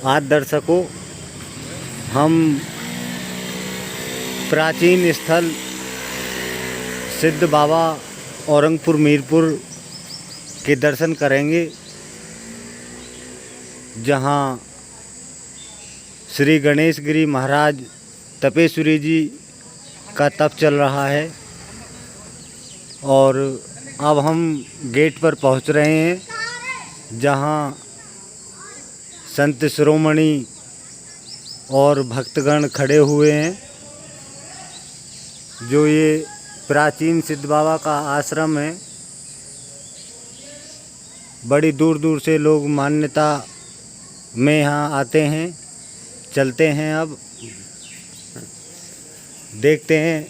आज दर्शकों, हम प्राचीन स्थल सिद्ध बाबा औरंगपुर मीरपुर के दर्शन करेंगे, जहां श्री गणेश गिरी महाराज तपेश्वरी जी का तप चल रहा है। और अब हम गेट पर पहुंच रहे हैं, जहां संत शिरोमणि और भक्तगण खड़े हुए हैं। जो ये प्राचीन सिद्ध बाबा का आश्रम है, बड़ी दूर दूर से लोग मान्यता में यहाँ आते हैं, चलते हैं। अब देखते हैं,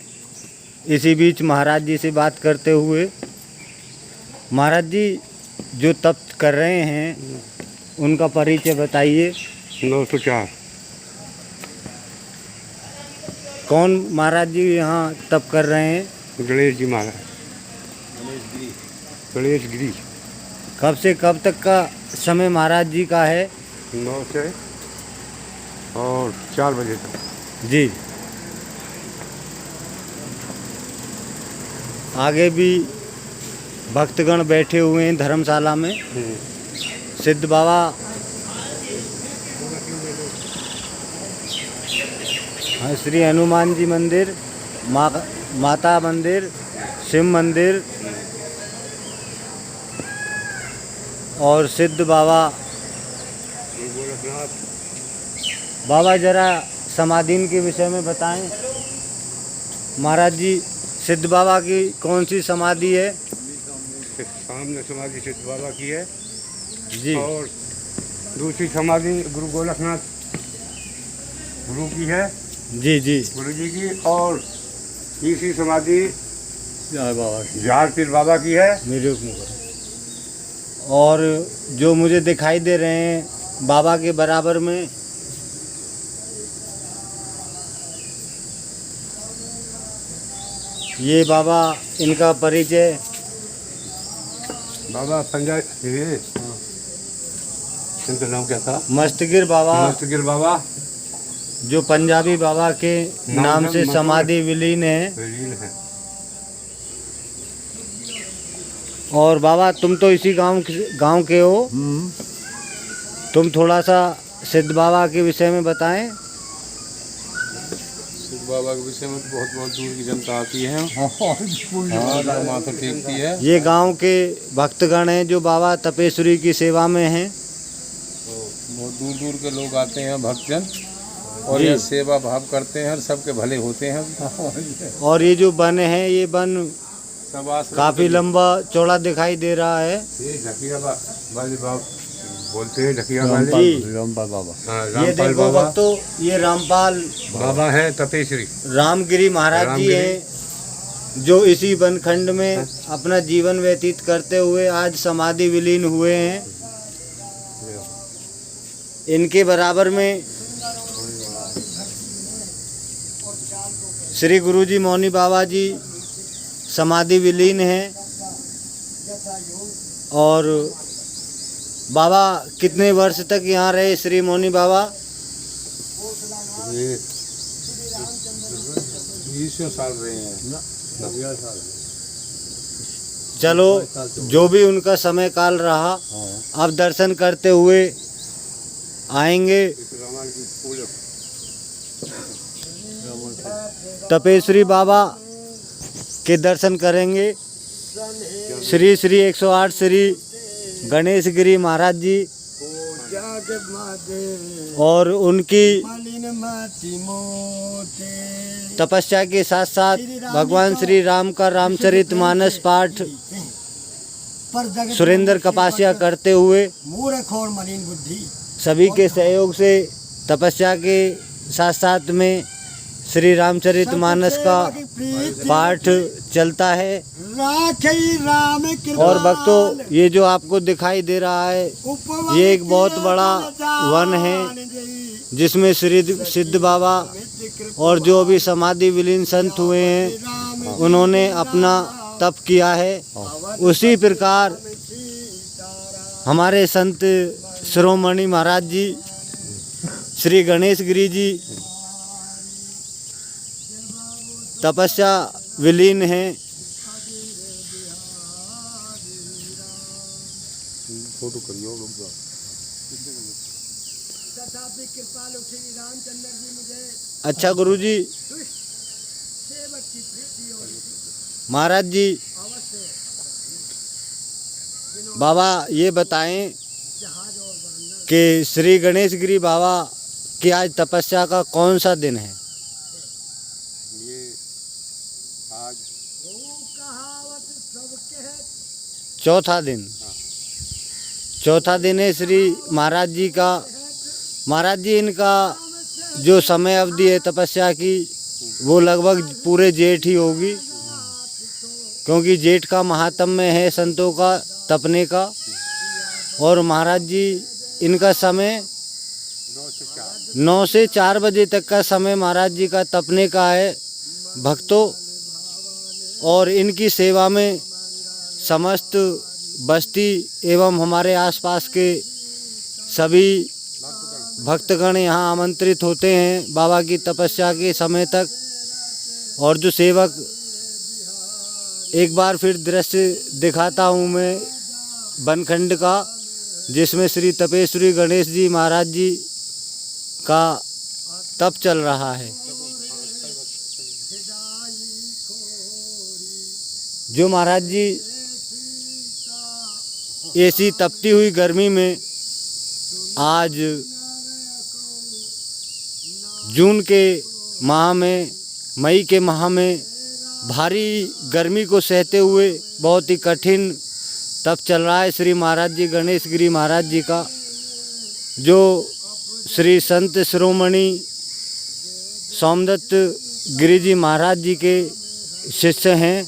इसी बीच महाराज जी से बात करते हुए। महाराज जी जो तप कर रहे हैं उनका परिचय बताइए। 904। कौन महाराज जी यहाँ तप कर रहे हैं? गणेश जी महाराज। गणेश गिरी। कब से कब तक का समय महाराज जी का है? 9 से और 4 बजे तक। जी। आगे भी भक्तगण बैठे हुए हैं धर्मशाला में। सिद्ध बाबा श्री हनुमान जी मंदिर, माता मंदिर, शिव मंदिर और सिद्ध बाबा। बाबा जरा समाधि के विषय में बताएं। महाराज जी, सिद्ध बाबा की कौन सी समाधि है? सामने समाधि सिद्ध बाबा की है जी। और दूसरी समाधि गुरु गोरखनाथ गुरु की है। जी जी। गुरु जी की। और तीसरी समाधि बाबा जार पीर बाबा की है। मेरे और जो मुझे दिखाई दे रहे हैं बाबा के बराबर में, ये बाबा, इनका परिचय। बाबा पंजाब, इनका नाम क्या था? मस्तगिर बाबा। मस्तगिर बाबा, जो पंजाबी बाबा के नाम से समाधि विलीन है। और बाबा, तुम तो इसी गांव के हो। तुम थोड़ा सा सिद्ध बाबा के विषय में बताएं। सिद्ध बाबा के विषय में तो बहुत दूर की जनता आती है। माथा टेकती है। ये गांव के भक्तगण हैं जो बाबा तपेश्वरी की सेवा में हैं। तो बहुत दूर दूर के लोग आते हैं, भक्तजन, और ये सेवा भाव करते हैं, सबके भले होते हैं। और ये जो वन है, ये वन काफी लंबा चौड़ा दिखाई दे रहा है। ये ढकिया वाले बाबा बोलते हैं, ढकिया वाले। रामपाल बाबा। रामपाल ये देखो भक्तों, ये रामपाल बाबा है तपेश्वरी। रामगिरी महाराज जी हैं, जो इसी वनखंड में अपना जीवन व्यतीत करते हुए आज समाधि विलीन हुए हैं। इनके बराबर में श्री गुरुजी मौनी बाबा जी समाधि विलीन हैं। और बाबा कितने वर्ष तक यहाँ रहे श्री मौनी बाबा? 20 साल रहे हैं। चलो, जो भी उनका समय काल रहा, अब दर्शन करते हुए आएंगे। तपेश्वरी बाबा के दर्शन करेंगे। श्री 108 श्री गणेश गिरी महाराज जी और उनकी तपस्या के साथ साथ भगवान श्री राम का रामचरितमानस पाठ सुरेंद्र कपासिया करते हुए सभी के सहयोग से तपस्या के साथ साथ में श्री रामचरितमानस का पाठ चलता है। और भक्तों, ये जो आपको दिखाई दे रहा है, ये एक बहुत बड़ा वन है, जिसमें श्री सिद्ध बाबा और जो भी समाधि विलीन संत हुए हैं, उन्होंने अपना तप किया है। उसी प्रकार हमारे संत शिरोमणि महाराज जी श्री गणेश गिरी जी तपस्या विलीन हैं। फोटो करियो लोग जाओ। अच्छा गुरुजी, महाराज जी बाबा ये बताएं कि श्री गणेश गिरी बाबा की आज तपस्या का कौन सा दिन है? ये आज चौथा दिन। चौथा दिन है श्री महाराज जी का। महाराज जी इनका जो समय अवधि है तपस्या की वो लगभग पूरे जेठ ही होगी, क्योंकि जेठ का महात्म्य है संतों का तपने का। और महाराज जी इनका समय 9 से 4 बजे तक का समय महाराज जी का तपने का है भक्तों। और इनकी सेवा में समस्त बस्ती एवं हमारे आसपास के सभी भक्तगण यहाँ आमंत्रित होते हैं बाबा की तपस्या के समय तक। और जो सेवक, एक बार फिर दृश्य दिखाता हूँ मैं बनखंड का, जिसमें श्री तपेश्वरी गणेश जी महाराज जी का तप चल रहा है। जो महाराज जी ऐसी तपती हुई गर्मी में आज जून के माह में, मई के माह में भारी गर्मी को सहते हुए बहुत ही कठिन तप चल रहा है श्री महाराज जी गणेश गिरी महाराज जी का, जो श्री संत शिरोमणि सोमदत्त गिरी जी महाराज जी के शिष्य हैं।